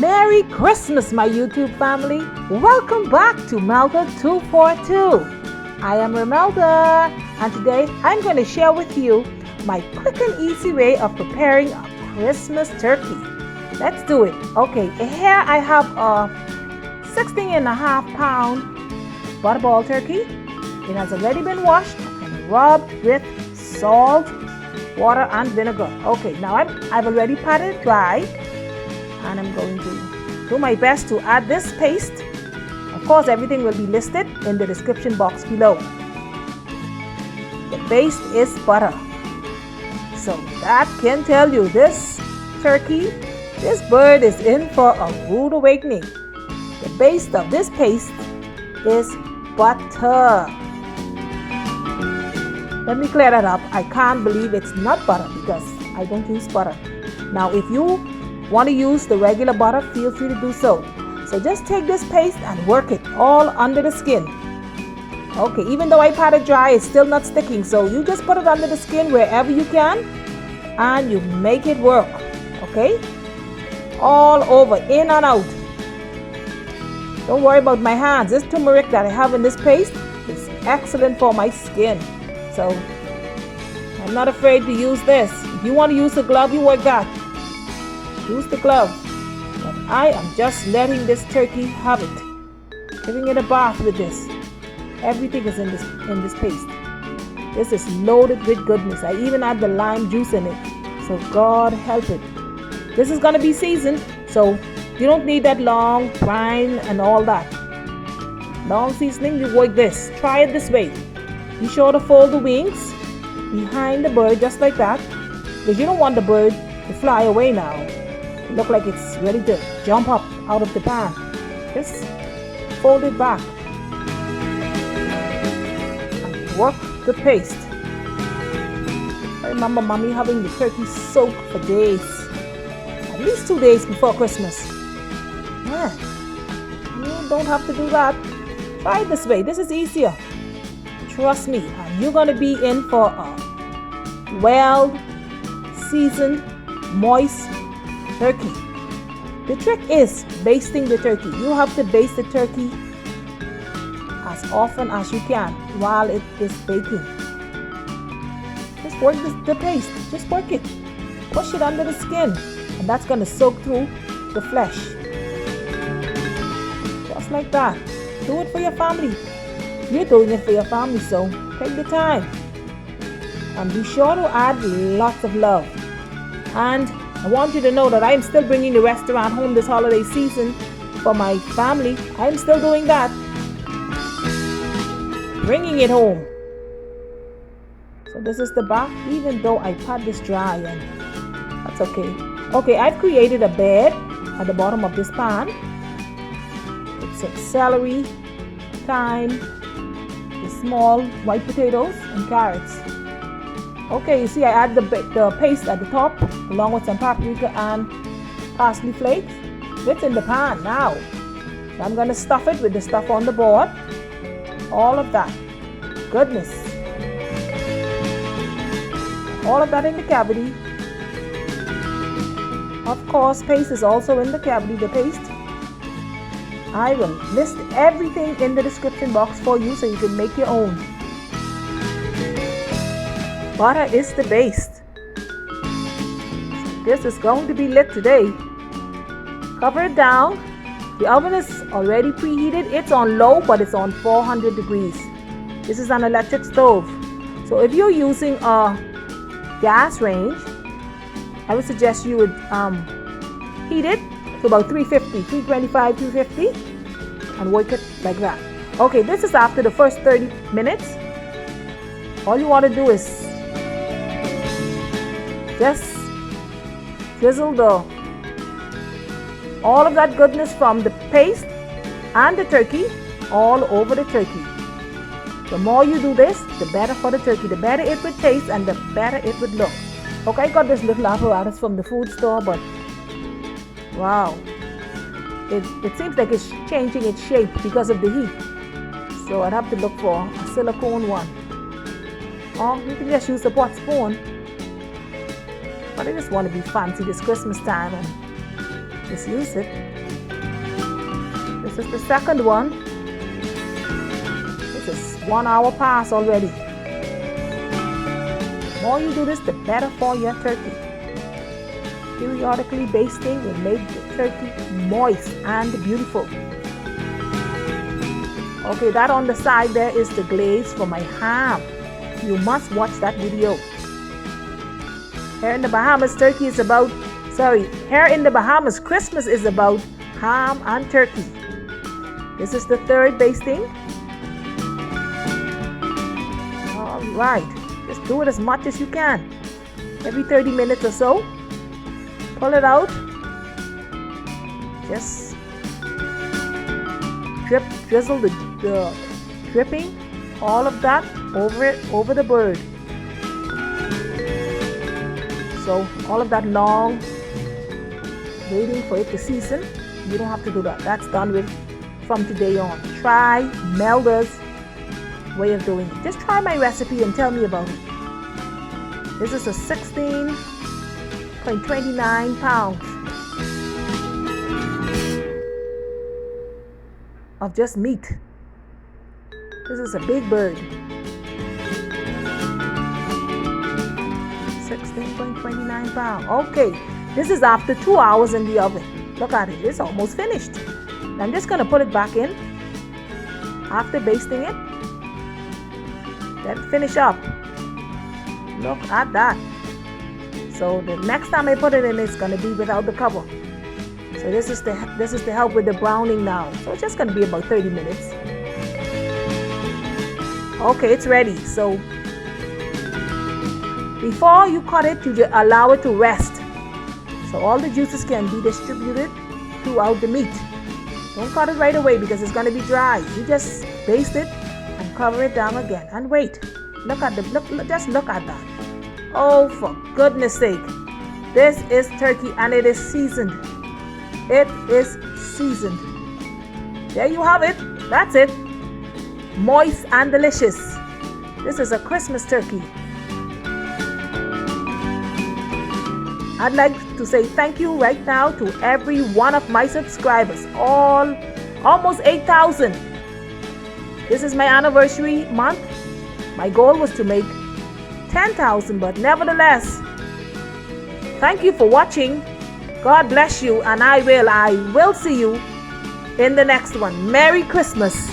Merry Christmas, my YouTube family. Welcome back to Melda 242. I am Melda, and today I'm going to share with you my quick and easy way of preparing a Christmas turkey. Let's do it. Okay, here I have a 16.5-pound Butterball Turkey. It has already been washed and rubbed with salt, water and vinegar. Okay, now I've already patted it dry, and I'm going to do my best to add this paste. Of course, everything will be listed in the description box below. The base is butter. So that can tell you this turkey, this bird is in for a rude awakening. The base of this paste is butter. Let me clear that up. I can't believe it's not butter because I don't use butter. Now, if you want to use the regular butter, feel free to do so. So just take this paste and work it all under the skin. Okay, even though I pat it dry, it's still not sticking. So you just put it under the skin wherever you can and you make it work. Okay? All over, in and out. Don't worry about my hands. This turmeric that I have in this paste is excellent for my skin. So I'm not afraid to use this. If you want to use a glove, you work that. Use the glove. But I am just letting this turkey have it. Giving it a bath with this. Everything is in this paste. This is loaded with goodness. I even add the lime juice in it. So God help it. This is going to be seasoned, so you don't need that long brine and all that. Long seasoning, you work this. Try it this way. Be sure to fold the wings behind the bird just like that, because you don't want the bird to fly away now. It look like it's ready to jump up out of the pan. Just fold it back and work the paste. I remember mommy having the turkey soak for days, at least 2 days before Christmas. Man, you don't have to do that. Try it this way. This is easier. Trust me, and you're going to be in for a well seasoned, moist turkey. The trick is basting the turkey. You have to baste the turkey as often as you can while it is baking. Just work the paste. Just work it. Push it under the skin, and that's going to soak through the flesh. Just like that. Do it for your family. You're doing it for your family, so take the time. And be sure to add lots of love. And I want you to know that I am still bringing the restaurant home this holiday season for my family. I am still doing that. Bringing it home. So this is the back, even though I pat this dry, and that's okay. Okay, I've created a bed at the bottom of this pan. It's a celery, thyme, the small white potatoes, and carrots. Okay, you see I add the paste at the top along with some paprika and parsley flakes. It's in the pan now. I'm going to stuff it with the stuff on the board. All of that goodness. All of that in the cavity. Of course, paste is also in the cavity, the paste. I will list everything in the description box for you so you can make your own. Butter is the base. This is going to be lit today. Cover it down. The oven is already preheated. It's on low, but it's on 400 degrees. This is an electric stove. So if you're using a gas range, I would suggest you would heat it to about 350, 325, 250, and work it like that. Okay, this is after the first 30 minutes. All you want to do is just drizzle all of that goodness from the paste and the turkey all over the turkey. The more you do this, the better for the turkey. The better it would taste and the better it would look. Okay, I got this little apparatus from the food store, but wow, it seems like it's changing its shape because of the heat. So I'd have to look for a silicone one. Or you can just use a pot spoon. But I just want to be fancy this Christmas time and Just use it. This is the second one. This is 1 hour past already. The more you do this, the better for your turkey. Periodically basting will make the turkey moist and beautiful. Okay, that on the side there is the glaze for my ham. You must watch that video. Here in the Bahamas, turkey is about, here in the Bahamas, Christmas is about ham and turkey. This is the third basting. All right, just do it as much as you can. Every 30 minutes or so. Pull it out. Just drizzle the dripping, all of that over the bird. So all of that long waiting for it to season, you don't have to do that. That's done with from today on. Try Melda's way of doing it. Just try my recipe and tell me about it. This is a 16.29 pounds of just meat. This is a big bird. 16.29 pounds. Okay, this is after 2 hours in the oven. Look at it, it's almost finished. I'm just gonna put it back in after basting it. Then finish up. Look at that. So the next time I put it in, it's gonna be without the cover. So this is to help with the browning now. So it's just gonna be about 30 minutes. Okay, it's ready. So before you cut it, you just allow it to rest, so all the juices can be distributed throughout the meat. Don't cut it right away because it's gonna be dry. You just baste it and cover it down again and wait. Just look at that. Oh, for goodness sake. This is turkey and it is seasoned. It is seasoned. There you have it. That's it. Moist and delicious. This is a Christmas turkey. I'd like to say thank you right now to every one of my subscribers, almost 8,000. This is my anniversary month. My goal was to make 10,000, but nevertheless, thank you for watching. God bless you, and I will see you in the next one. Merry Christmas.